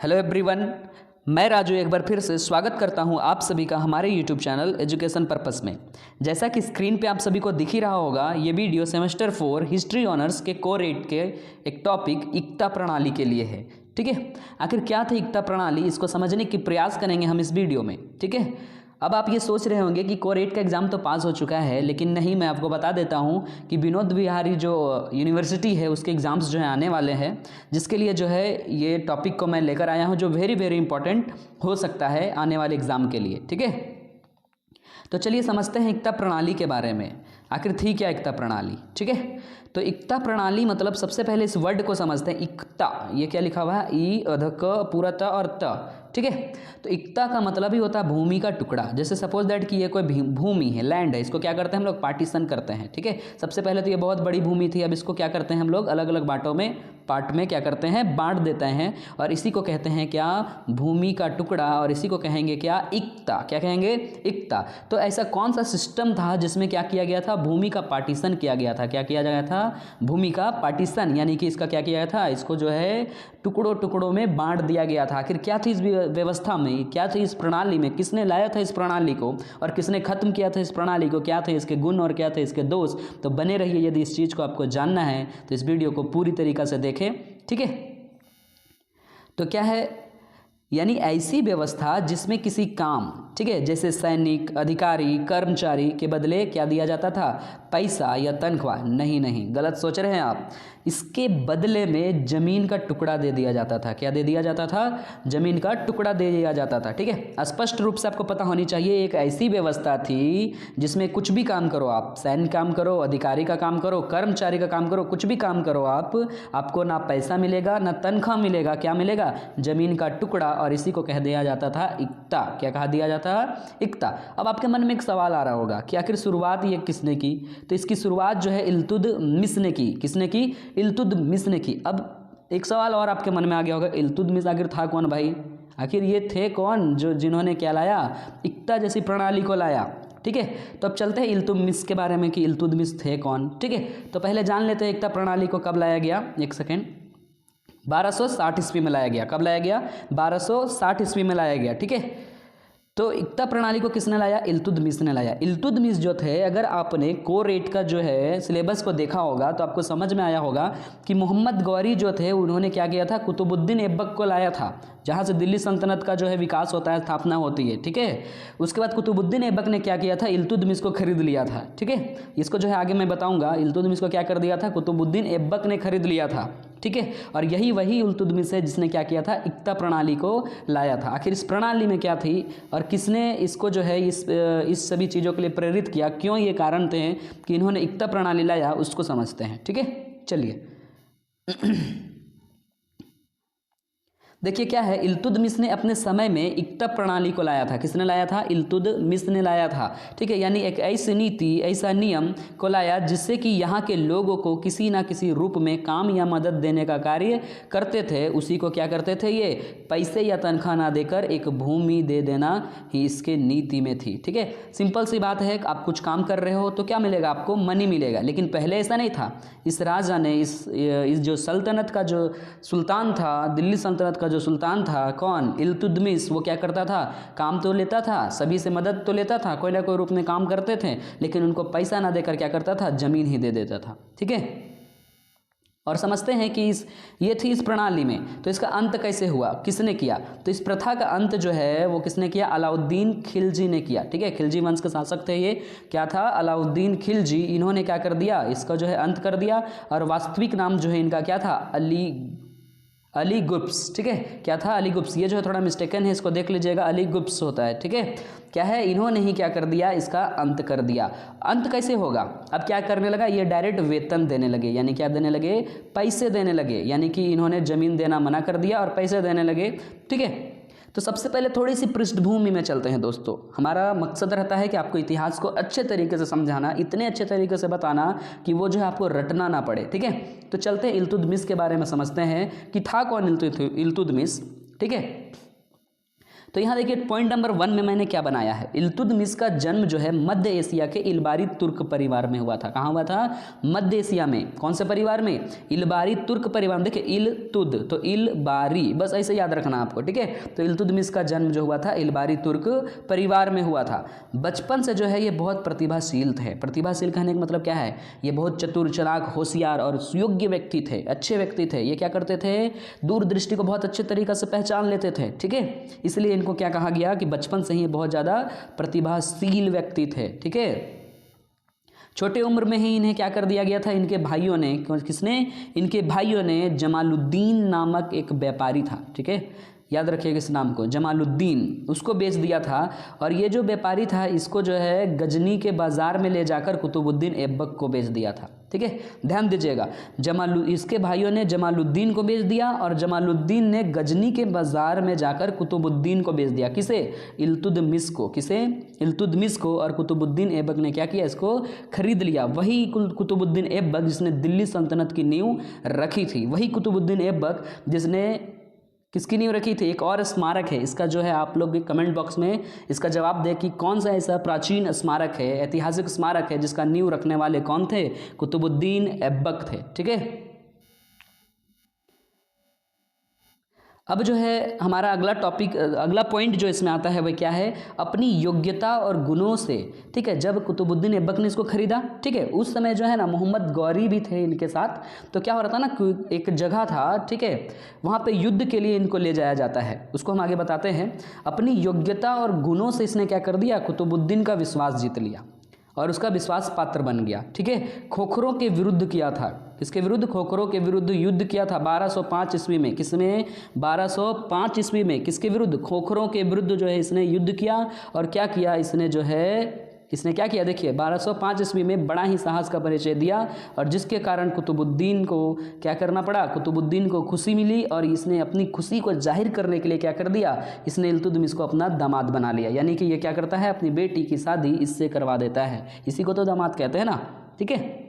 Hello everyone, मैं राजू एक बार फिर से स्वागत करता हूं आप सभी का हमारे यूट्यूब चैनल एजुकेशन पर्पस में। जैसा कि स्क्रीन पे आप सभी को दिख ही रहा होगा, ये वीडियो सेमेस्टर 4 हिस्ट्री ऑनर्स के कोर 8 के एक टॉपिक इक्ता प्रणाली के लिए है। ठीक है, आखिर क्या थी इक्ता प्रणाली, इसको समझने की प्रयास करेंगे हम इस वीडियो में। ठीक है, अब आप ये सोच रहे होंगे कि कोर 8 का एग्ज़ाम तो पास हो चुका है, लेकिन नहीं, मैं आपको बता देता हूँ कि विनोद विहारी जो यूनिवर्सिटी है उसके एग्ज़ाम्स जो है आने वाले हैं, जिसके लिए जो है ये टॉपिक को मैं लेकर आया हूँ, जो वेरी वेरी इंपॉर्टेंट हो सकता है आने वाले एग्ज़ाम के लिए। ठीक है, तो चलिए समझते हैं इक्ता प्रणाली के बारे में। आखिर थी क्या इक्ता प्रणाली। ठीक है, तो इक्ता प्रणाली मतलब सबसे पहले इस वर्ड को समझते हैं। इक्ता, ये क्या लिखा हुआ है, ई अध क पूरा त और त। ठीक है, तो इक्ता का मतलब ही होता है भूमि का टुकड़ा। जैसे सपोज दैट कि ये कोई भूमि है, लैंड है, इसको क्या करते हैं हम लोग, पार्टीशन करते हैं। ठीक है, सबसे पहले तो ये बहुत बड़ी भूमि थी, अब इसको क्या करते हैं हम लोग, अलग अलग बांटों में, पार्ट में क्या करते हैं, बांट देते हैं, और इसी को कहते हैं क्या, भूमि का टुकड़ा, और इसी को कहेंगे क्या, इक्ता। क्या कहेंगे, इक्ता। तो ऐसा कौन सा सिस्टम था जिसमें क्या किया गया था, भूमि का पार्टीशन किया गया था। क्या किया गया था, भूमि का पार्टीशन, यानी कि इसका क्या किया गया था, इसको जो है टुकड़ों टुकड़ों में बांट दिया गया था। आखिर क्या थी इस व्यवस्था में, क्या थी इस प्रणाली में, किसने लाया था इस प्रणाली को और किसने खत्म किया था इस प्रणाली को, क्या थे इसके गुण और क्या थे इसके दोष। तो बने रहिए, यदि इस चीज़ को आपको जानना है तो इस वीडियो को पूरी तरीक़ा से देखें। ठीक है, तो क्या है, यानी ऐसी व्यवस्था जिसमें किसी काम, ठीक है, जैसे सैनिक, अधिकारी, कर्मचारी के बदले क्या दिया जाता था, पैसा या तनख्वाह। नहीं, गलत सोच रहे हैं आप। इसके बदले में जमीन का टुकड़ा दे दिया जाता था। क्या दे दिया जाता था, जमीन का टुकड़ा दे दिया जाता था। ठीक है, स्पष्ट रूप से आपको पता होनी चाहिए, एक ऐसी व्यवस्था थी जिसमें कुछ भी काम करो आप, सैनिक काम करो, अधिकारी का काम करो, कर्मचारी का काम करो, कुछ भी काम करो आप, आपको ना पैसा मिलेगा ना तनख्वाह मिलेगा। क्या मिलेगा, जमीन का टुकड़ा, और इसी को कह दिया जाता था इक्ता। क्या कहा दिया जाता है, इक्ता। अब आपके मन में एक सवाल आ रहा होगा कि आखिर शुरुआत ये किसने की, तो इसकी शुरुआत जो है इल्तुतमिश ने की। किसने की, इल्तुतमिश ने की। अब एक सवाल और आपके मन में आ गया होगा, इल्तुतमिश आखिर था कौन भाई, आखिर ये थे कौन जो जिन्होंने क्या लाया, इक्ता जैसी प्रणाली को लाया। ठीक है, तो अब चलते हैं इल्तुतमिश के बारे में कि इल्तुतमिश थे कौन। ठीक है, तो पहले जान लेते हैं इक्ता प्रणाली को कब लाया गया। एक सेकेंड, 1260 ईस्वी में लाया गया। कब लाया गया, 1260 ईस्वी में लाया गया। ठीक है, तो इक्ता प्रणाली को किसने लाया, इल्तुतमिश ने लाया। इल्तुतमिश जो थे, अगर आपने कोर 8 का जो है सिलेबस को देखा होगा तो आपको समझ में आया होगा कि मोहम्मद गौरी जो थे उन्होंने क्या किया था, कुतुबुद्दीन ऐबक को लाया था, जहाँ से दिल्ली सल्तनत का जो है विकास होता है, स्थापना होती है। ठीक है, उसके बाद कुतुबुद्दीन ऐबक ने क्या किया था, इल्तुतमिश को खरीद लिया था। ठीक है, इसको जो है आगे मैं बताऊंगा, इल्तुतमिश को क्या कर दिया था, कुतुबुद्दीन ऐबक ने खरीद लिया था। ठीक है, और यही वही इल्तुतमिश है जिसने क्या किया था, इक्ता प्रणाली को लाया था। आखिर इस प्रणाली में क्या थी और किसने इसको जो है इस सभी चीज़ों के लिए प्रेरित किया, क्यों ये कारण थे कि इन्होंने इक्ता प्रणाली लाया, उसको समझते हैं। ठीक है, चलिए देखिए क्या है, इल्तुतमिश ने अपने समय में इक्ता प्रणाली को लाया था। किसने लाया था, इल्तुतमिश ने लाया था। ठीक है, यानी एक ऐसी नीति, ऐसा नियम को लाया जिससे कि यहाँ के लोगों को किसी ना किसी रूप में काम या मदद देने का कार्य करते थे, उसी को क्या करते थे, ये पैसे या तनख्वाह ना देकर एक भूमि दे देना ही इसके नीति में थी। ठीक है, सिंपल सी बात है, आप कुछ काम कर रहे हो तो क्या मिलेगा, आपको मनी मिलेगा। लेकिन पहले ऐसा नहीं था। इस राजा ने, इस जो सल्तनत का जो सुल्तान था, दिल्ली सल्तनत का जो सुल्तान था, कौन, इल्तुतमिश, वो क्या करता था, काम तो लेता था, सभी से मदद तो लेता था, कोई ना कोई रूप में काम करते थे, लेकिन उनको पैसा ना देकर क्या करता था, जमीन ही दे देता था। ठीक है, और समझते हैं कि ये थी इस प्रणाली में। तो इसका अंत कैसे हुआ, किसने किया, तो इस प्रथा का अंत जो है वो किसने किया, अलाउद्दीन खिलजी ने किया। ठीक है, खिलजी वंश के शासक थे ये, क्या था, अलाउद्दीन खिलजी। इन्होंने क्या कर दिया, इसका जो है अंत कर दिया, और वास्तविक नाम जो है इनका क्या था, अली गुप्स। ठीक है, क्या था, अली गुप्स। ये जो है थोड़ा मिस्टेकन है, इसको देख लीजिएगा, अली गुप्स होता है। ठीक है, क्या है, इन्होंने ही क्या कर दिया, इसका अंत कर दिया। अंत कैसे होगा, अब क्या करने लगा, ये डायरेक्ट वेतन देने लगे, यानी क्या देने लगे, पैसे देने लगे, यानी कि इन्होंने जमीन देना मना कर दिया और पैसे देने लगे। ठीक है, तो सबसे पहले थोड़ी सी पृष्ठभूमि में चलते हैं दोस्तों। हमारा मकसद रहता है कि आपको इतिहास को अच्छे तरीके से समझाना, इतने अच्छे तरीके से बताना कि वो जो है आपको रटना ना पड़े। ठीक है, तो चलते हैं इल्तुतमिश के बारे में समझते हैं कि था कौन इल्तुतमिश। ठीक है, तो यहाँ देखिए पॉइंट नंबर 1 में मैंने क्या बनाया है, इल्तुतमिश का जन्म जो है मध्य एशिया के इल्बारी तुर्क परिवार में हुआ था। कहाँ हुआ था? मध्य एशिया में। कौन से परिवार में? इल्बारी तुर्क परिवार में। देखिए इल्तुद तो इल्बारी, बस ऐसे याद रखना आपको, ठीक है। तो इल्तुतमिश का जन्म जो हुआ था इल्बारी तुर्क परिवार में हुआ था। बचपन से जो है ये बहुत प्रतिभाशील थे। प्रतिभाशील कहने का मतलब क्या है? ये बहुत चतुर, चालाक, होशियार और सुयोग्य व्यक्ति थे, अच्छे व्यक्ति थे। ये क्या करते थे? दूरदृष्टि को बहुत अच्छे तरीके से पहचान लेते थे, ठीक है। इसलिए इनको क्या कहा गया कि बचपन से ही बहुत ज़्यादा प्रतिभाशील व्यक्ति थे, ठीक है। छोटे उम्र में ही इन्हें क्या कर दिया गया था? इनके भाइयों ने, किसने? इनके भाइयों ने जमालुद्दीन नामक एक व्यापारी था, ठीक है, याद रखिएगा इस नाम को, जमालुद्दीन, उसको बेच दिया था। और ये जो व्यापारी था इसको जो है गजनी के बाज़ार में ले जाकर कुतुबुद्दीन ऐबक को बेच दिया था, ठीक है। ध्यान दीजिएगा, इसके भाइयों ने जमालुद्दीन को बेच दिया और जमालुद्दीन ने गजनी के बाज़ार में जाकर कुतुबुद्दीन को बेच दिया। किसे? इल्तुतमिश को। किसे? इल्तुतमिश को। और कुतुबुद्दीन ऐबक ने क्या किया? इसको खरीद लिया। वही कुतुबुद्दीन ऐबक जिसने दिल्ली सल्तनत की नींव रखी थी, वही कुतुबुद्दीन ऐबक जिसने किसकी नींव रखी थी? एक और स्मारक है, इसका जो है आप लोग कमेंट बॉक्स में इसका जवाब दें कि कौन सा ऐसा प्राचीन स्मारक है, ऐतिहासिक स्मारक है जिसका नींव रखने वाले कौन थे? कुतुबुद्दीन ऐबक थे, ठीक है। अब जो है हमारा अगला टॉपिक, अगला पॉइंट जो इसमें आता है वह क्या है? अपनी योग्यता और गुणों से, ठीक है। जब कुतुबुद्दीन ऐबक ने इसको खरीदा, ठीक है, उस समय जो है ना मोहम्मद गौरी भी थे इनके साथ। तो क्या हो रहा था ना, एक जगह था, ठीक है, वहाँ पे युद्ध के लिए इनको ले जाया जाता है, उसको हम आगे बताते हैं। अपनी योग्यता और गुणों से इसने क्या कर दिया? कुतुबुद्दीन का विश्वास जीत लिया और उसका विश्वास पात्र बन गया, ठीक है। खोखरों के विरुद्ध किया था। किसके विरुद्ध? खोखरों के विरुद्ध युद्ध किया था 1205 ईस्वी में। किसमें? 1205 ईस्वी में। किसके विरुद्ध? खोखरों के विरुद्ध जो है इसने युद्ध किया। और क्या किया इसने? जो है इसने क्या किया? देखिए 1205 ईस्वी में बड़ा ही साहस का परिचय दिया और जिसके कारण कुतुबुद्दीन को क्या करना पड़ा? कुतुबुद्दीन को खुशी मिली और इसने अपनी खुशी को जाहिर करने के लिए क्या कर दिया? इसने इल्तुतमिश को अपना दामाद बना लिया। यानी कि ये क्या करता है? अपनी बेटी की शादी इससे करवा देता है। इसी को तो दामाद कहते हैं ना, ठीक है।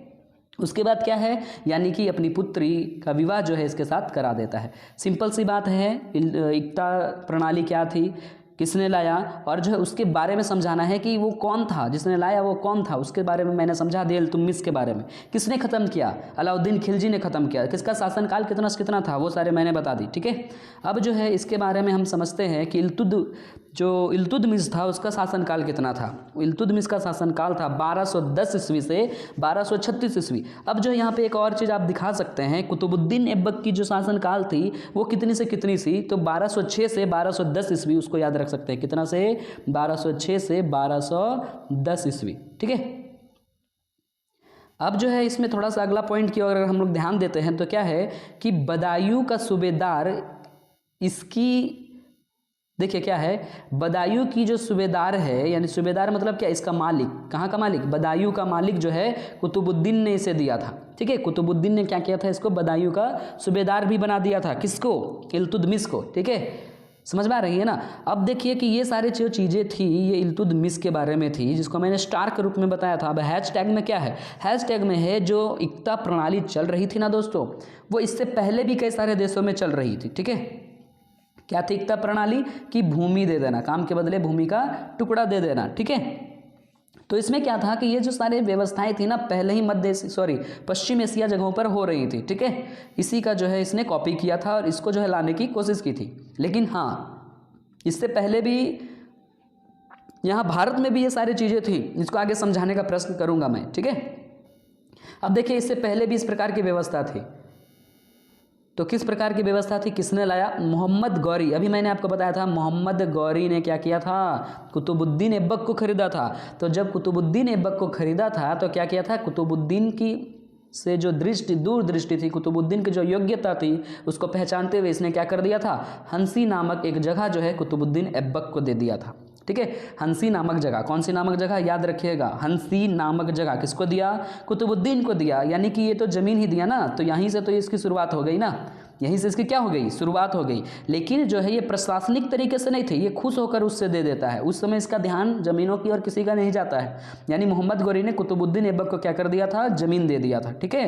उसके बाद क्या है? यानी कि अपनी पुत्री का विवाह जो है इसके साथ करा देता है। सिंपल सी बात है। एकता प्रणाली क्या थी, किसने लाया, और जो है उसके बारे में समझाना है कि वो कौन था जिसने लाया, वो कौन था, उसके बारे में मैंने समझा दिया। इल्तुतमिश के बारे में किसने ख़त्म किया? अलाउद्दीन खिलजी ने ख़त्म किया। किसका शासनकाल कितना से कितना था, वो सारे मैंने बता दी, ठीक है। अब जो है इसके बारे में हम समझते हैं कि इल्तुतमिश था उसका शासनकाल कितना था। इल्तुतमिश का शासनकाल था 1210 ईस्वी से 1236 ईस्वी। अब जो यहाँ पे एक और चीज़ आप दिखा सकते हैं, कुतुबुद्दीन ऐबक की जो शासनकाल थी वो कितनी से कितनी सी? तो 1206 से 1210 ईस्वी, उसको याद रख सकते हैं। कितना से? 1206 से 1210 ईस्वी, ठीक है। अब जो है इसमें थोड़ा सा अगला पॉइंट की अगर हम लोग ध्यान देते हैं तो क्या है कि बदायूं का सूबेदार इसकी, देखिए क्या है, बदायूं की जो सूबेदार है, यानी सूबेदार मतलब क्या? इसका मालिक। कहाँ का मालिक? बदायूं का मालिक जो है कुतुबुद्दीन ने इसे दिया था, ठीक है। कुतुबुद्दीन ने क्या किया था? इसको बदायूं का सूबेदार भी बना दिया था। किसको? इल्तुतमिश को, ठीक है। समझ में आ रही है ना। अब देखिए कि ये सारी जो चीज़ें थी ये इल्तुतमिश के बारे में थी, जिसको मैंने स्टार के रूप में बताया था। अब हैशटैग में क्या है? हैशटैग में है जो एकता प्रणाली चल रही थी ना दोस्तों, वो इससे पहले भी कई सारे देशों में चल रही थी, ठीक है। क्या थी एकता प्रणाली? की भूमि दे देना, काम के बदले भूमि का टुकड़ा दे देना, ठीक है। तो इसमें क्या था कि ये जो सारे व्यवस्थाएं थी ना पहले ही पश्चिम एशिया जगहों पर हो रही थी, ठीक है। इसी का जो है इसने कॉपी किया था और इसको जो है लाने की कोशिश की थी। लेकिन हाँ, इससे पहले भी यहाँ भारत में भी ये सारी चीज़ें थी, इसको आगे समझाने का प्रश्न करूँगा मैं, ठीक है। अब देखिए इससे पहले भी इस प्रकार की व्यवस्था थी। तो किस प्रकार की व्यवस्था थी? किसने लाया? मोहम्मद गौरी। अभी मैंने आपको बताया था मोहम्मद गौरी ने क्या किया था? कुतुबुद्दीन ऐबक को खरीदा था। तो जब कुतुबुद्दीन ऐबक को खरीदा था तो क्या किया था? कुतुबुद्दीन की से जो दूरदृष्टि थी, कुतुबुद्दीन की जो योग्यता थी उसको पहचानते हुए इसने क्या कर दिया था? हंसी नामक एक जगह जो है कुतुबुद्दीन ऐबक को दे दिया था, ठीक है। हंसी नामक जगह, कौन सी नामक जगह? याद रखिएगा, हंसी नामक जगह किसको दिया? कुतुबुद्दीन को दिया। यानी कि ये तो ज़मीन ही दिया ना, तो यहीं से तो इसकी शुरुआत हो गई ना, यहीं से इसकी क्या हो गई? शुरुआत हो गई। लेकिन जो है ये प्रशासनिक तरीके से नहीं थे, ये खुश होकर उससे दे देता है। उस समय इसका ध्यान ज़मीनों की और किसी का नहीं जाता है। यानी मोहम्मद गौरी ने कुतुबुद्दीन ऐबक को क्या कर दिया था? ज़मीन दे दिया था, ठीक है।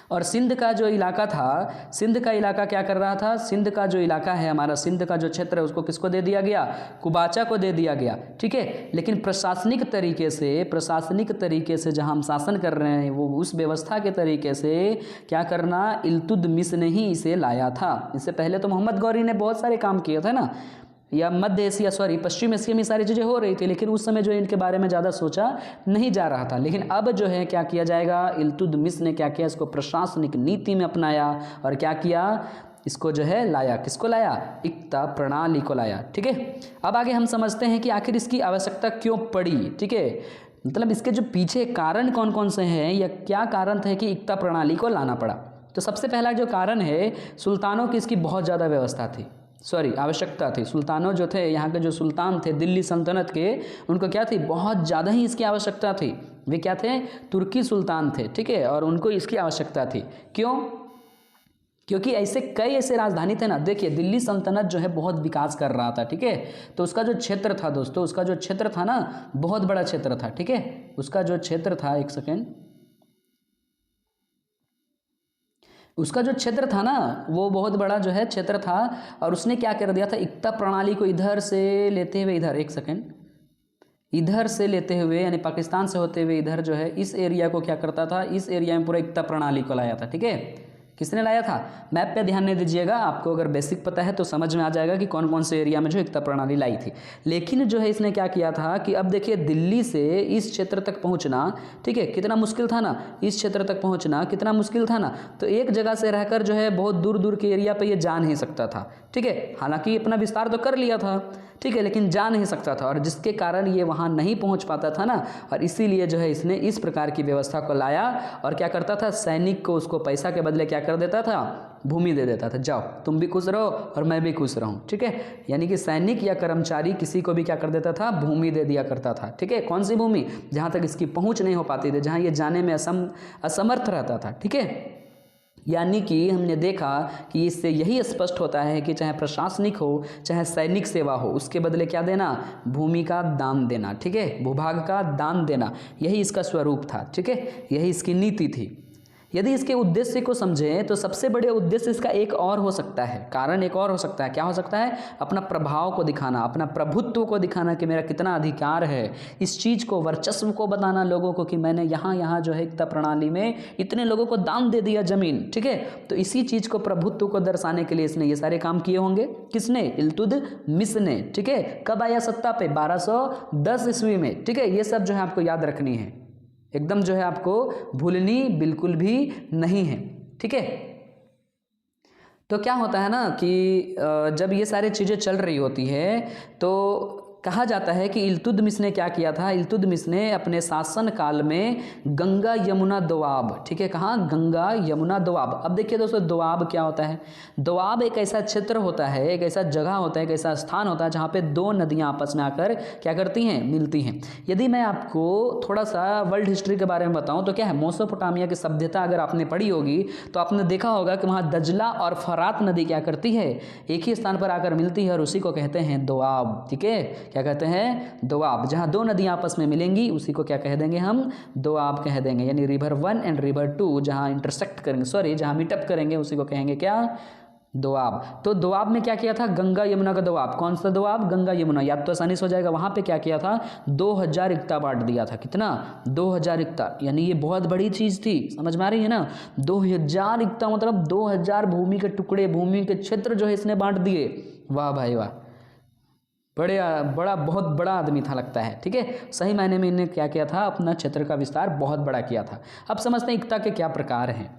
और सिंध का जो इलाका था, सिंध का इलाका क्या कर रहा था, सिंध का जो इलाका है हमारा, सिंध का जो क्षेत्र है उसको किसको दे दिया गया, कुबाचा को दे दिया गया, ठीक है। लेकिन प्रशासनिक तरीके से जहां हम शासन कर रहे हैं वो उस व्यवस्था के तरीके से क्या करना, इल्तुतमिश ने ही इसे लाया था। इससे पहले तो मोहम्मद गौरी ने बहुत सारे काम किए थे ना, या मध्य एशिया पश्चिम एशिया में सारी चीज़ें हो रही थी, लेकिन उस समय जो है इनके बारे में ज़्यादा सोचा नहीं जा रहा था। लेकिन अब जो है क्या किया जाएगा, इल्तुतमिश ने क्या किया, इसको प्रशासनिक नीति में अपनाया और क्या किया, इसको जो है लाया, किसको लाया, इक्ता प्रणाली को लाया, ठीक है। अब आगे हम समझते हैं कि आखिर इसकी आवश्यकता क्यों पड़ी, ठीक है। मतलब इसके जो पीछे कारण कौन कौन से हैं या क्या कारण थे कि इक्ता प्रणाली को लाना पड़ा। तो सबसे पहला जो कारण है, सुल्तानों की इसकी बहुत ज़्यादा व्यवस्था थी, आवश्यकता थी। सुल्तानों जो थे, यहाँ के जो सुल्तान थे दिल्ली सल्तनत के, उनको क्या थी, बहुत ज़्यादा ही इसकी आवश्यकता थी। वे क्या थे, तुर्की सुल्तान थे, ठीक है, और उनको इसकी आवश्यकता थी। क्यों, क्योंकि कई ऐसे राजधानी थे ना। देखिए दिल्ली सल्तनत जो है बहुत विकास कर रहा था, ठीक है। तो उसका जो क्षेत्र था दोस्तों, उसका जो क्षेत्र था ना, बहुत बड़ा क्षेत्र था, ठीक है। उसका जो क्षेत्र था, एक सेकेंड, उसका जो क्षेत्र था ना वो बहुत बड़ा जो है क्षेत्र था। और उसने क्या कर दिया था, इक्ता प्रणाली को इधर से लेते हुए इधर, एक सेकेंड, इधर से लेते हुए यानी पाकिस्तान से होते हुए इधर जो है इस एरिया को क्या करता था, इस एरिया में पूरा इक्ता प्रणाली को लाया था, ठीक है। किसने लाया था, मैप पे ध्यान नहीं दीजिएगा, आपको अगर बेसिक पता है तो समझ में आ जाएगा कि कौन कौन से एरिया में जो इक्ता प्रणाली लाई थी। लेकिन जो है इसने क्या किया था कि अब देखिए दिल्ली से इस क्षेत्र तक पहुंचना, ठीक है, कितना मुश्किल था ना, इस क्षेत्र तक पहुंचना कितना मुश्किल था ना। तो एक जगह से रहकर जो है बहुत दूर दूर के एरिया पे ये जा नहीं सकता था, ठीक है। हालांकि अपना विस्तार तो कर लिया था, ठीक है, लेकिन जा नहीं सकता था, और जिसके कारण ये वहाँ नहीं पहुँच पाता था ना। और इसीलिए जो है इसने इस प्रकार की व्यवस्था को लाया और क्या करता था, सैनिक को उसको पैसा के बदले क्या कर देता था, भूमि दे देता था, जाओ तुम भी खुश रहो और मैं भी खुश रहूं, ठीक है। यानी कि सैनिक या कर्मचारी किसी को भी क्या कर देता था, भूमि दे दिया करता था, ठीक है। कौन सी भूमि, जहां तक इसकी पहुंच नहीं हो पाती थी, जहां ये जाने में असमर्थ रहता था, ठीक है। यानी कि हमने देखा कि इससे यही स्पष्ट होता है कि चाहे प्रशासनिक हो चाहे सैनिक सेवा हो, उसके बदले क्या देना, भूमि का दान देना, ठीक है, भूभाग का दान देना, यही इसका स्वरूप था, ठीक है, यही इसकी नीति थी। यदि इसके उद्देश्य को समझें तो सबसे बड़े उद्देश्य इसका एक और हो सकता है, कारण एक और हो सकता है। क्या हो सकता है, अपना प्रभाव को दिखाना, अपना प्रभुत्व को दिखाना कि मेरा कितना अधिकार है, इस चीज़ को, वर्चस्व को बताना लोगों को कि मैंने यहाँ जो है इक्ता प्रणाली में इतने लोगों को दान दे दिया जमीन, ठीक है। तो इसी चीज़ को, प्रभुत्व को दर्शाने के लिए इसने ये सारे काम किए होंगे। किसने, इल्तुतमिश ने, ठीक है। कब आया सत्ता पे, 1210 ईस्वी में, ठीक है। ये सब जो है आपको याद रखनी है, एकदम जो है आपको भूलनी बिल्कुल भी नहीं है, ठीक है। तो क्या होता है ना कि जब ये सारी चीज़ें चल रही होती है तो कहा जाता है कि इल्तुतमिश ने क्या किया था, इल्तुतमिश ने अपने शासन काल में गंगा यमुना दोआब, ठीक है, कहाँ, गंगा यमुना दोआब। अब देखिए दोस्तों, दोआब क्या होता है, दोआब एक ऐसा क्षेत्र होता है, एक ऐसा जगह होता है, एक ऐसा स्थान होता है जहाँ पे दो नदियाँ आपस में आकर क्या करती हैं, मिलती हैं। यदि मैं आपको थोड़ा सा वर्ल्ड हिस्ट्री के बारे में बताऊँ तो क्या है, मेसोपोटामिया की सभ्यता अगर आपने पढ़ी होगी तो आपने देखा होगा कि वहाँ दजला और फरात नदी क्या करती है, एक ही स्थान पर आकर मिलती है और उसी को कहते हैं दोआब, ठीक है। क्या कहते हैं, दोआब। जहां दो नदियां आपस में मिलेंगी उसी को क्या कह देंगे हम, दोआब कह देंगे। यानी रिवर 1 एंड रिवर 2 जहां इंटरसेक्ट करेंगे, जहां मीटअप करेंगे उसी को कहेंगे क्या, दोआब। तो दोआब में क्या किया था, गंगा यमुना का दोआब। कौन सा दोआब, गंगा यमुना, याद तो आसानी से हो जाएगा। वहां पे क्या किया था, 2000 इक्ता बांट दिया था। कितना, 2000 इक्ता। यानी ये बहुत बड़ी चीज थी, समझ में आ रही है ना। 2000 इक्ता मतलब 2000 भूमि के टुकड़े, भूमि के क्षेत्र जो है इसने बांट दिए। वाह भाई वाह, बहुत बड़ा आदमी था लगता है, ठीक है। सही मायने में इन्हें क्या किया था, अपना क्षेत्र का विस्तार बहुत बड़ा किया था। अब समझते हैं इक्ता के क्या प्रकार हैं।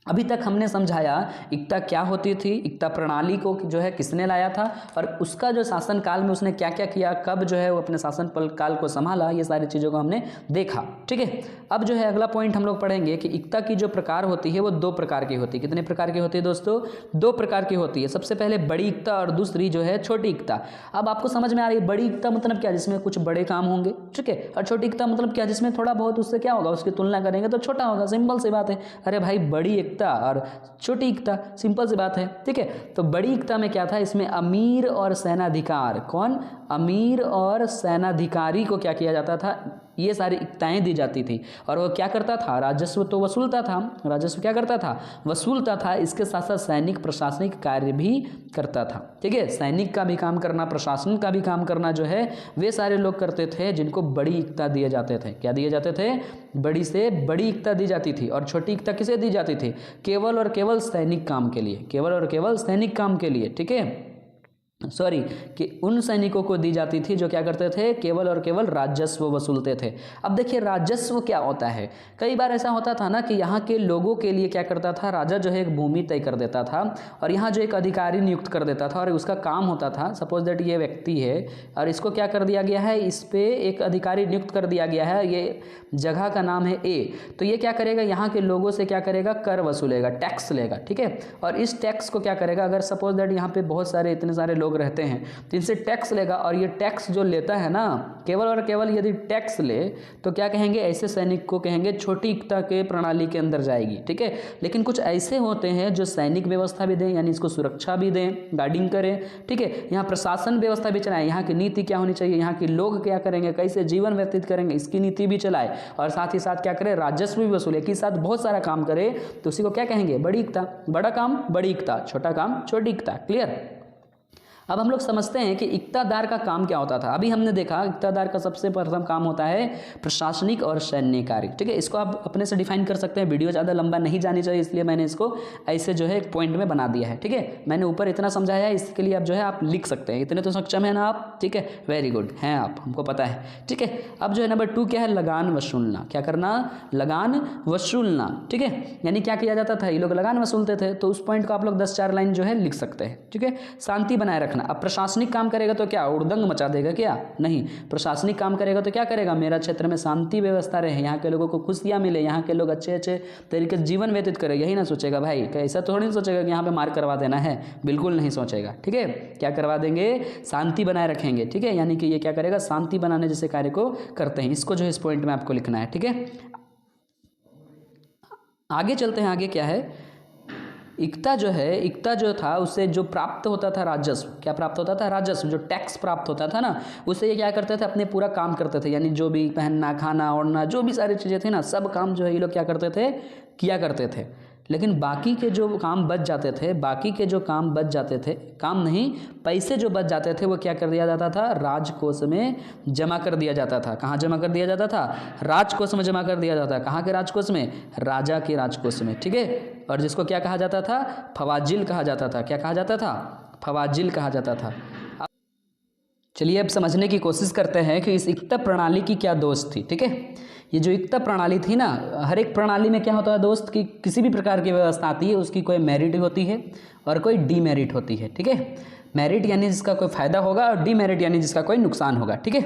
अभी तक हमने समझाया इक्ता क्या होती थी, इक्ता प्रणाली को जो है किसने लाया था और उसका जो शासन काल में उसने क्या क्या किया, कब जो है वो अपने शासन काल को संभाला, ये सारी चीज़ों को हमने देखा, ठीक है। अब जो है अगला पॉइंट हम लोग पढ़ेंगे कि इक्ता की जो प्रकार होती है वो 2 प्रकार की होती है। कितने प्रकार की होती है दोस्तों, 2 प्रकार की होती है। सबसे पहले बड़ी इक्ता और दूसरी जो है छोटी इक्ता। अब आपको समझ में आ रही है, बड़ी इक्ता मतलब क्या, जिसमें कुछ बड़े काम होंगे, ठीक है। और छोटी इक्ता मतलब क्या, जिसमें थोड़ा बहुत उससे क्या होगा, उसकी तुलना करेंगे तो छोटा होगा। सिंपल सी बात है। अरे भाई, बड़ी इक्ता और छोटी इक्ता, सिंपल सी बात है, ठीक है। तो बड़ी इक्ता में क्या था, इसमें अमीर और सेनाधिकार, कौन, अमीर और सेनाधिकारी को क्या किया जाता था, ये सारी इक्ताएँ दी जाती थी। और वो क्या करता था, राजस्व तो वसूलता था, राजस्व क्या करता था, वसूलता था। इसके साथ साथ सैनिक प्रशासनिक कार्य भी करता था। ठीक है, सैनिक का भी काम करना, प्रशासन का भी काम करना जो है वे सारे लोग करते थे जिनको बड़ी इक्ता दिए जाते थे। क्या दिए जाते थे, बड़ी से बड़ी इक्ता दी जाती थी। और छोटी इक्ता किसे दी जाती थी, केवल और केवल सैनिक काम के लिए, केवल और केवल सैनिक काम के लिए। ठीक है, सॉरी, कि उन सैनिकों को दी जाती थी जो क्या करते थे, केवल और केवल राजस्व वसूलते थे। अब देखिए राजस्व क्या होता है, कई बार ऐसा होता था ना कि यहाँ के लोगों के लिए क्या करता था, राजा जो है एक भूमि तय कर देता था और यहाँ जो एक अधिकारी नियुक्त कर देता था और उसका काम होता था, सपोज दैट ये व्यक्ति है और इसको क्या कर दिया गया है, इस पे एक अधिकारी नियुक्त कर दिया गया है, ये जगह का नाम है ए। तो ये क्या करेगा, यहाँ के लोगों से क्या करेगा, कर वसूलेगा, टैक्स लेगा। ठीक है, और इस टैक्स को क्या करेगा, अगर सपोज दैट यहाँ पे बहुत सारे इतने सारे लोग रहते हैं तो इनसे टैक्स लेगा। और ये टैक्स जो लेता है ना, केवल और केवल यदि टैक्स ले तो क्या कहेंगे, ऐसे सैनिक को कहेंगे छोटी इक्ता के प्रणाली के अंदर जाएगी। ठीक है, लेकिन कुछ ऐसे होते हैं जो सैनिक व्यवस्था भी दें, यानी इसको सुरक्षा भी दें, गार्डिंग करें। ठीक है, यहाँ प्रशासन व्यवस्था भी चलाएं, यहाँ की नीति क्या होनी चाहिए, यहाँ के लोग क्या करेंगे, कैसे जीवन व्यतीत करेंगे, इसकी नीति भी चलाए और साथ ही साथ क्या करे, राजस्व भी वसूले, एक ही साथ बहुत सारा काम करे तो उसी को क्या कहेंगे, बड़ी इक्ता। बड़ा काम बड़ी इक्ता, छोटा काम छोटी इक्ता। क्लियर। अब हम लोग समझते हैं कि इक्तादार का काम क्या होता था। अभी हमने देखा इक्तादार का सबसे प्रथम काम होता है प्रशासनिक और सैन्य कार्य। ठीक है, इसको आप अपने से डिफाइन कर सकते हैं, वीडियो ज़्यादा लंबा नहीं जानी चाहिए इसलिए मैंने इसको ऐसे जो है एक पॉइंट में बना दिया है। ठीक है, मैंने ऊपर इतना समझाया है, इसके लिए आप जो है आप लिख सकते हैं, इतने तो सक्षम है ना आप। ठीक है, वेरी गुड हैं आप, हमको पता है। ठीक है, अब जो है नंबर 2 क्या है, लगान वसूलना। क्या करना, लगान वसूलना। ठीक है, यानी क्या किया जाता था, ये लोग लगान वसूलते थे, तो उस पॉइंट को आप लोग 10-4 लाइन जो है लिख सकते हैं। ठीक है, शांति बनाए रखना। अब प्रशासनिक काम करेगा तो क्या उड़दंग मचा देगा, क्या नहीं, प्रशासनिक काम करेगा तो क्या करेगा, मेरा क्षेत्र में शांति व्यवस्था रहे, यहाँ के लोगों को खुशियाँ मिले, यहाँ के लोग अच्छे अच्छे तरीके से जीवन व्यतीत करें। यही ना सोचेगा भाई, ऐसा थोड़ी नहीं सोचेगा कि यहाँ पे मार करवा देना है, बिल्कुल नहीं सोचेगा। ठीक है, क्या करवा देंगे, शांति बनाए रखेंगे। ठीक है, यानी कि ये क्या करेगा, शांति बनाने जैसे कार्य को करते हैं। इसको जो है इस पॉइंट में आपको लिखना है। ठीक है, आगे चलते हैं। आगे क्या है, इक्ता जो है, इक्ता जो था उससे जो प्राप्त होता था राजस्व, क्या प्राप्त होता था, राजस्व, जो टैक्स प्राप्त होता था ना, उससे ये क्या करते थे, अपने पूरा काम करते थे। यानी जो भी पहनना, खाना, ओढ़ना, जो भी सारी चीज़ें थी ना, सब काम जो है ये लोग क्या करते थे, किया करते थे। लेकिन बाकी के जो काम बच जाते थे, बाकी के जो काम बच जाते थे, काम नहीं, पैसे जो बच जाते थे वो क्या कर दिया जाता था, राजकोष में जमा कर दिया जाता था। कहाँ जमा कर दिया जाता था, राजकोष में जमा कर दिया जाता था। कहाँ के राजकोष में, राजा के राजकोष में। ठीक है, और जिसको क्या कहा जाता था, फवाजिल कहा जाता था। क्या कहा जाता था, फवाजिल कहा जाता था। चलिए अब समझने की कोशिश करते हैं कि इस इक्ता प्रणाली की क्या दोष थी। ठीक है, ये जो इक्ता प्रणाली थी ना, हर एक प्रणाली में क्या होता है दोस्त, कि किसी भी प्रकार की व्यवस्था आती है उसकी कोई मेरिट होती है और कोई डीमेरिट होती है। ठीक है, मेरिट यानी जिसका कोई फायदा होगा और डीमेरिट यानी जिसका कोई नुकसान होगा। ठीक है,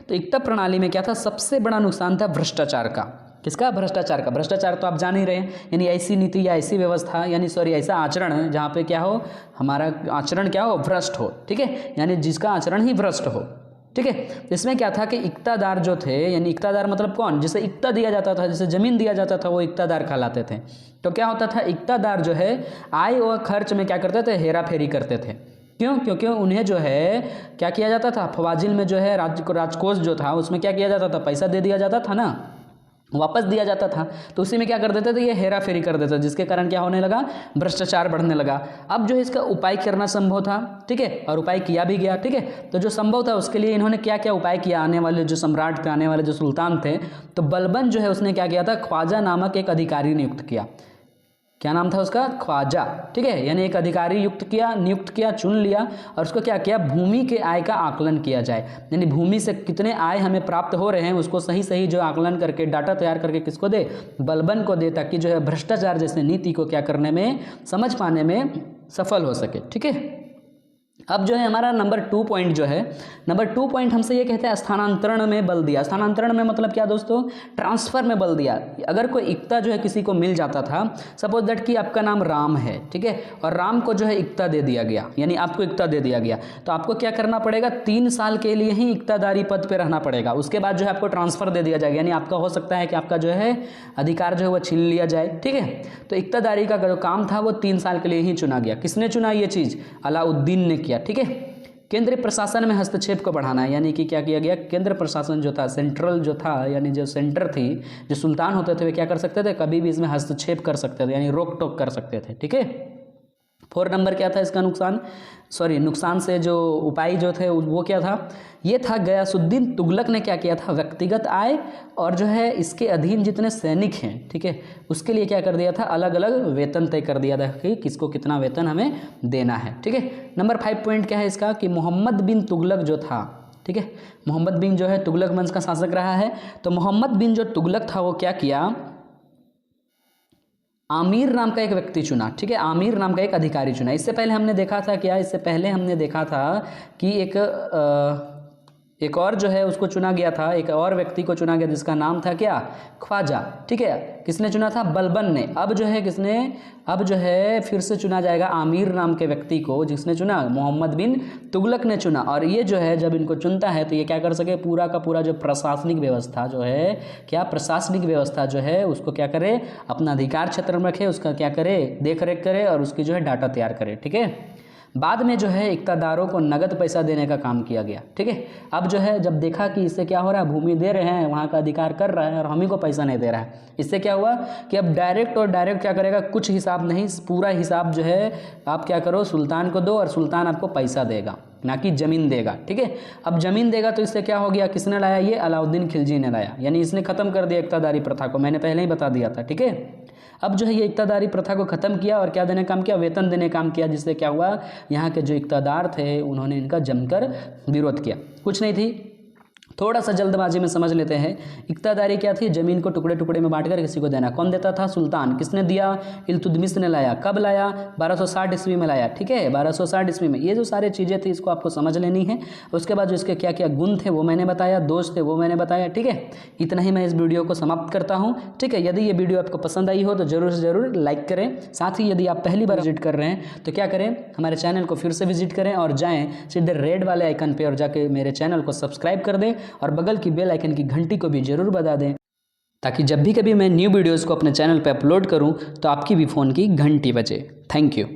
तो इक्ता प्रणाली में क्या था, सबसे बड़ा नुकसान था भ्रष्टाचार का। किसका, भ्रष्टाचार का। भ्रष्टाचार तो आप जान ही रहे हैं, यानी ऐसी नीति या ऐसी व्यवस्था, यानी सॉरी ऐसा आचरण जहाँ पे क्या हो, हमारा आचरण क्या हो, भ्रष्ट हो। ठीक है, यानी जिसका आचरण ही भ्रष्ट हो। ठीक है, इसमें क्या था कि इक्तादार जो थे, यानी इक्तादार मतलब कौन, जिसे इक्ता दिया जाता था, जिसे जमीन दिया जाता था, वो इक्तादार कहलाते थे। तो क्या होता था, इक्तादार जो है आय और खर्च में क्या करते थे, हेरा फेरी करते थे। क्यों, क्योंकि उन्हें जो है क्या किया जाता था, फवाजिल में जो है राजकोष जो था उसमें क्या किया जाता था, पैसा दे दिया जाता था ना, वापस दिया जाता था। तो उसी में क्या कर देते थे, ये हेरा फेरी कर देते थे, जिसके कारण क्या होने लगा, भ्रष्टाचार बढ़ने लगा। अब जो है इसका उपाय करना संभव था। ठीक है, और उपाय किया भी गया। ठीक है, तो जो संभव था उसके लिए इन्होंने क्या क्या उपाय किया, आने वाले जो सम्राट थे, आने वाले जो सुल्तान थे, तो बलबन जो है उसने क्या किया था, ख्वाजा नामक एक अधिकारी नियुक्त किया। क्या नाम था उसका, ख्वाजा। ठीक है, यानी एक अधिकारी नियुक्त किया, चुन लिया और उसको क्या किया, भूमि के आय का आकलन किया जाए, यानी भूमि से कितने आय हमें प्राप्त हो रहे हैं उसको सही सही जो आकलन करके डाटा तैयार करके किसको दे, बलबन को दे, ताकि जो है भ्रष्टाचार जैसे नीति को क्या करने में, समझ पाने में सफल हो सके। ठीक है, अब जो है हमारा नंबर 2 पॉइंट जो है, नंबर 2 पॉइंट हमसे ये कहते हैं स्थानांतरण में बल दिया। स्थानांतरण में मतलब क्या दोस्तों, ट्रांसफर में बल दिया। अगर कोई इक्ता जो है किसी को मिल जाता था, सपोज दैट कि आपका नाम राम है, ठीक है, और राम को जो है इक्ता दे दिया गया, यानी आपको इक्ता दे दिया गया, तो आपको क्या करना पड़ेगा, 3 साल के लिए ही इक्तादारी पद पर रहना पड़ेगा। उसके बाद जो है आपको ट्रांसफर दे दिया जाएगा, यानी आपका हो सकता है कि आपका जो है अधिकार जो है वो छीन लिया जाए। ठीक है, तो इक्तादारी का जो काम था वो 3 साल के लिए ही चुना गया। किसने चुना ये चीज़, अलाउद्दीन ने किया। ठीक है, केंद्रीय प्रशासन में हस्तक्षेप को बढ़ाना है, यानी कि क्या किया गया, केंद्र प्रशासन जो था, सेंट्रल जो था, यानी जो सेंटर थी, जो सुल्तान होते थे वे क्या कर सकते थे, कभी भी इसमें हस्तक्षेप कर सकते थे, यानी रोक टोक कर सकते थे। ठीक है। 4 नंबर क्या था इसका नुकसान से जो उपाय जो थे वो क्या था, ये था गयासुद्दीन तुगलक ने क्या किया था, व्यक्तिगत आय और जो है इसके अधीन जितने सैनिक हैं, ठीक है, उसके लिए क्या कर दिया था, अलग अलग वेतन तय कर दिया था कि किसको कितना वेतन हमें देना है। ठीक है। नंबर 5 पॉइंट क्या है इसका, कि मोहम्मद बिन तुगलक जो था, ठीक है, मोहम्मद बिन जो है तुगलक वंश का शासक रहा है। तो मोहम्मद बिन जो तुगलक था वो क्या किया, आमिर नाम का एक व्यक्ति चुना। ठीक है, आमिर नाम का एक अधिकारी चुना। इससे पहले हमने देखा था क्या, इससे पहले हमने देखा था कि एक और जो है उसको चुना गया था, एक और व्यक्ति को चुना गया जिसका नाम था क्या, ख्वाजा। ठीक है, किसने चुना था, बलबन ने। अब जो है फिर से चुना जाएगा आमिर नाम के व्यक्ति को, जिसने चुना, मोहम्मद बिन तुगलक ने चुना। और ये जो है जब इनको चुनता है तो ये क्या कर सके, पूरा का पूरा जो प्रशासनिक व्यवस्था जो है, क्या प्रशासनिक व्यवस्था जो है उसको क्या करे, अपना अधिकार क्षेत्र में रखे, उसका क्या करे, देख रेख करे और उसकी जो है डाटा तैयार करे। ठीक है। बाद में जो है इक़्तादारों को नगद पैसा देने का काम किया गया। ठीक है। अब जो है जब देखा कि इससे क्या हो रहा है, भूमि दे रहे हैं, वहाँ का अधिकार कर रहा है और हम ही को पैसा नहीं दे रहा है, इससे क्या हुआ कि अब डायरेक्ट क्या करेगा, कुछ हिसाब नहीं, पूरा हिसाब जो है आप क्या करो, सुल्तान को दो और सुल्तान आपको पैसा देगा, ना कि ज़मीन देगा। ठीक है। अब ज़मीन देगा तो इससे क्या हो गया, किसने लाया, ये अलाउद्दीन खिलजी ने लाया, यानी इसने ख़त्म कर दिया इक़्तादारी प्रथा को, मैंने पहले ही बता दिया था। ठीक है। अब जो है ये इक़्तादारी प्रथा को ख़त्म किया और क्या देने काम किया, वेतन देने काम किया, जिससे क्या हुआ, यहाँ के जो इक़्तादार थे उन्होंने इनका जमकर विरोध किया। कुछ नहीं थी, थोड़ा सा जल्दबाजी में समझ लेते हैं। इक़्तादारी क्या थी, ज़मीन को टुकड़े टुकड़े में बांटकर किसी को देना। कौन देता था, सुल्तान। किसने दिया, इल्तुतमिश ने लाया। कब लाया, 1260 ईस्वी में लाया। ठीक है, 1260 ईस्वी में। ये जो सारी चीज़ें थी इसको आपको समझ लेनी है। उसके बाद जो इसके क्या क्या गुण थे वो मैंने बताया, दोष थे वो मैंने बताया। ठीक है, इतना ही मैं इस वीडियो को समाप्त करता हूँ। ठीक है, यदि ये वीडियो आपको पसंद आई हो तो ज़रूर से ज़रूर लाइक करें। साथ ही यदि आप पहली बार विजिट कर रहे हैं तो क्या करें, हमारे चैनल को फिर से विजिट करें और जाएँ सीधे रेड वाले आइकन पर और जाके मेरे चैनल को सब्सक्राइब कर दें और बगल की बेल आइकन की घंटी को भी जरूर बजा दें, ताकि जब भी कभी मैं न्यू वीडियोस को अपने चैनल पर अपलोड करूं तो आपकी भी फ़ोन की घंटी बजे। Thank you.